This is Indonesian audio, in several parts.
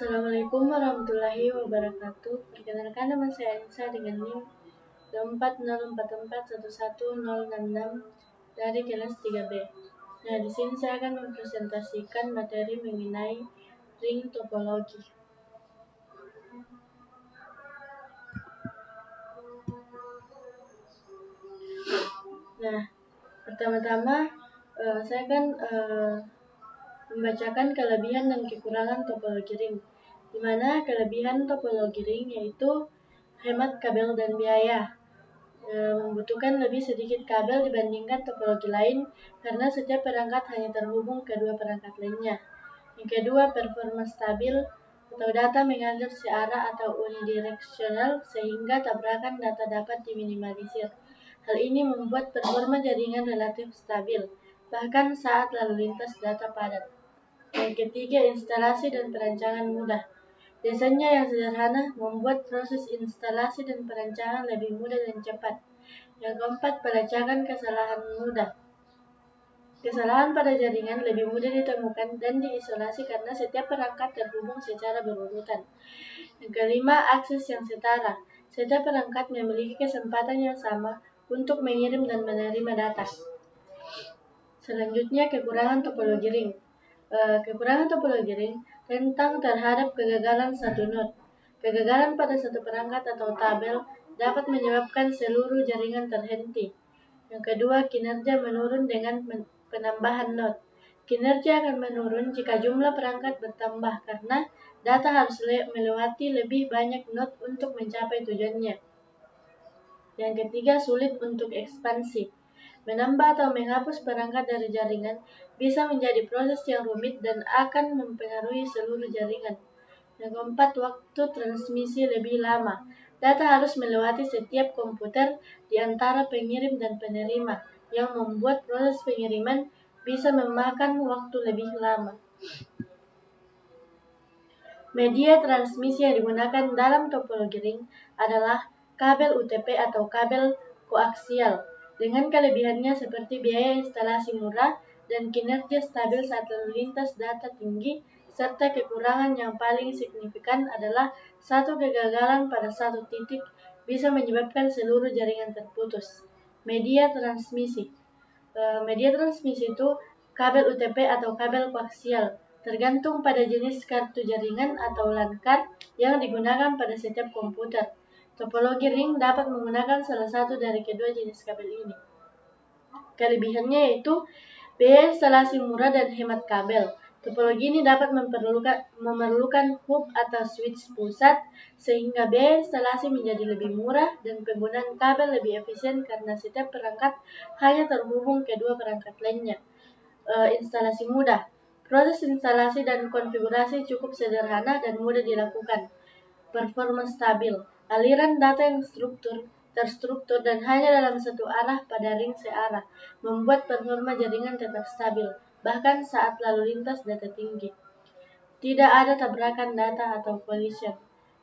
Assalamualaikum warahmatullahi wabarakatuh. Perkenalkan, nama saya Anissa dengan NIM 24044111066 dari kelas 3B. Nah, di sini saya akan mempresentasikan materi mengenai ring topologi. Nah, pertama-tama saya akan membacakan kelebihan dan kekurangan topologi ring. Di mana kelebihan topologi ring yaitu hemat kabel dan biaya. Membutuhkan lebih sedikit kabel dibandingkan topologi lain karena setiap perangkat hanya terhubung ke dua perangkat lainnya. Yang kedua, performa stabil atau data mengalir searah atau unidireksional sehingga tabrakan data dapat diminimalisir. Hal ini membuat performa jaringan relatif stabil, bahkan saat lalu lintas data padat. Yang ketiga, instalasi dan perancangan mudah. Desainnya yang sederhana membuat proses instalasi dan perancangan lebih mudah dan cepat. Yang keempat, pelacakan kesalahan mudah. Kesalahan pada jaringan lebih mudah ditemukan dan diisolasi karena setiap perangkat terhubung secara berurutan. Yang kelima, akses yang setara. Setiap perangkat memiliki kesempatan yang sama untuk mengirim dan menerima data. Selanjutnya, kekurangan topologi ring. Kekurangan topologi ring rentang terhadap kegagalan satu node. Kegagalan pada satu perangkat atau tabel dapat menyebabkan seluruh jaringan terhenti. Yang kedua, kinerja menurun dengan penambahan node. Kinerja akan menurun jika jumlah perangkat bertambah karena data harus melewati lebih banyak node untuk mencapai tujuannya. Yang ketiga, sulit untuk ekspansi. Menambah atau menghapus perangkat dari jaringan bisa menjadi proses yang rumit dan akan mempengaruhi seluruh jaringan. Yang keempat, waktu transmisi lebih lama. Data harus melewati setiap komputer di antara pengirim dan penerima, yang membuat proses pengiriman bisa memakan waktu lebih lama. Media transmisi yang digunakan dalam topologi ring adalah kabel UTP atau kabel koaksial, dengan kelebihannya seperti biaya instalasi murah dan kinerja stabil saat lalu lintas data tinggi, serta kekurangan yang paling signifikan adalah satu kegagalan pada satu titik bisa menyebabkan seluruh jaringan terputus. Media transmisi. Media transmisi itu kabel UTP atau kabel koaksial, tergantung pada jenis kartu jaringan atau LAN card yang digunakan pada setiap komputer. Topologi ring dapat menggunakan salah satu dari kedua jenis kabel ini. Kelebihannya yaitu biaya instalasi murah dan hemat kabel. Topologi ini dapat memerlukan hub atau switch pusat sehingga biaya instalasi menjadi lebih murah dan penggunaan kabel lebih efisien karena setiap perangkat hanya terhubung ke dua perangkat lainnya. Instalasi mudah. Proses instalasi dan konfigurasi cukup sederhana dan mudah dilakukan. Performa stabil. Aliran data yang terstruktur dan hanya dalam satu arah pada ring searah, membuat performa jaringan tetap stabil, bahkan saat lalu lintas data tinggi. Tidak ada tabrakan data atau collision,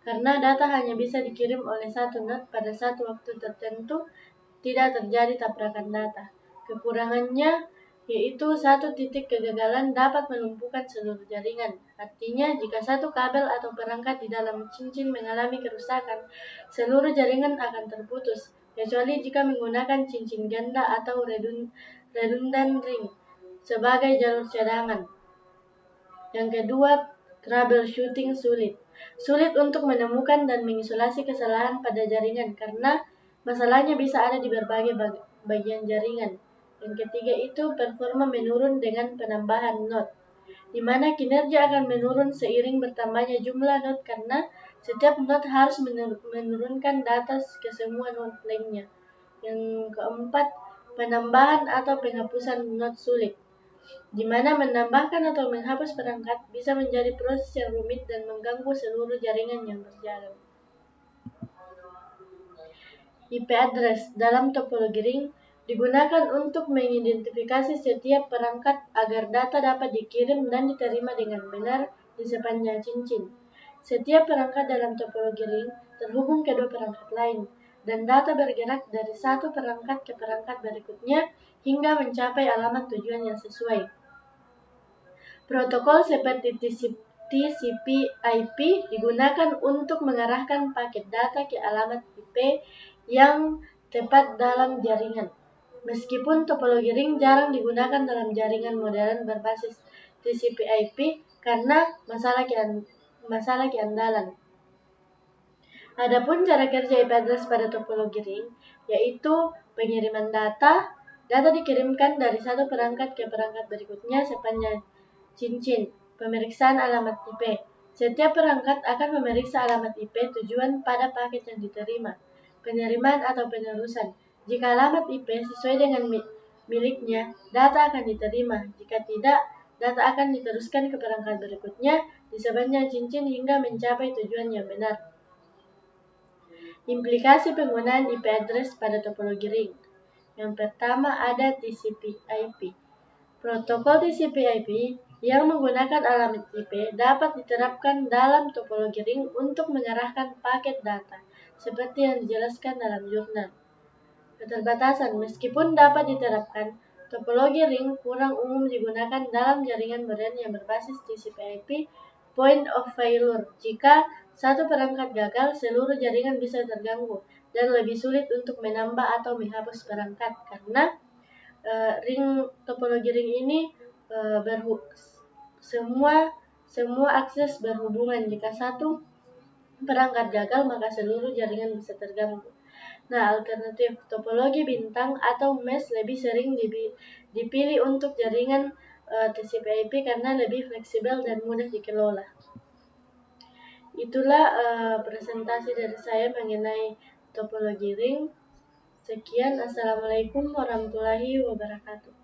karena data hanya bisa dikirim oleh satu node pada satu waktu tertentu, tidak terjadi tabrakan data. Kekurangannya yaitu satu titik kegagalan dapat melumpuhkan seluruh jaringan. Artinya, jika satu kabel atau perangkat di dalam cincin mengalami kerusakan, seluruh jaringan akan terputus, kecuali jika menggunakan cincin ganda atau redundant ring sebagai jalur cadangan. Yang kedua, troubleshooting sulit. Sulit untuk menemukan dan mengisolasi kesalahan pada jaringan karena masalahnya bisa ada di berbagai bagian jaringan. Yang ketiga itu performa menurun dengan penambahan node, di mana kinerja akan menurun seiring bertambahnya jumlah node karena setiap node harus menurunkan data ke semua node lainnya. Yang keempat, penambahan atau penghapusan node sulit, di mana menambahkan atau menghapus perangkat bisa menjadi proses yang rumit dan mengganggu seluruh jaringan yang berjalan. IP address dalam topologi ring digunakan untuk mengidentifikasi setiap perangkat agar data dapat dikirim dan diterima dengan benar di sepanjang cincin. Setiap perangkat dalam topologi ring terhubung ke dua perangkat lain, dan data bergerak dari satu perangkat ke perangkat berikutnya hingga mencapai alamat tujuan yang sesuai. Protokol seperti TCP/IP digunakan untuk mengarahkan paket data ke alamat IP yang tepat dalam jaringan. Meskipun topologi ring jarang digunakan dalam jaringan modern berbasis TCP/IP karena masalah keandalan. Adapun cara kerja IP address pada topologi ring, yaitu pengiriman data. Data dikirimkan dari satu perangkat ke perangkat berikutnya sepanjang cincin. Pemeriksaan alamat IP. Setiap perangkat akan memeriksa alamat IP tujuan pada paket yang diterima. Penerimaan atau penerusan. Jika alamat IP sesuai dengan miliknya, data akan diterima. Jika tidak, data akan diteruskan ke perangkat berikutnya di sepanjang cincin hingga mencapai tujuan yang benar. Implikasi penggunaan IP address pada topologi ring. Yang pertama ada TCP/IP. Protokol TCP/IP yang menggunakan alamat IP dapat diterapkan dalam topologi ring untuk mengarahkan paket data, seperti yang dijelaskan dalam jurnal. Keterbatasan. Meskipun dapat diterapkan, topologi ring kurang umum digunakan dalam jaringan modern yang berbasis TCP/IP point of failure. Jika satu perangkat gagal, seluruh jaringan bisa terganggu dan lebih sulit untuk menambah atau menghapus perangkat karena topologi ring ini semua akses berhubungan. Jika satu perangkat gagal, maka seluruh jaringan bisa terganggu. Nah, alternatif topologi bintang atau mesh lebih sering dipilih untuk jaringan TCP/IP karena lebih fleksibel dan mudah dikelola. Itulah presentasi dari saya mengenai topologi ring. Sekian, Assalamualaikum warahmatullahi wabarakatuh.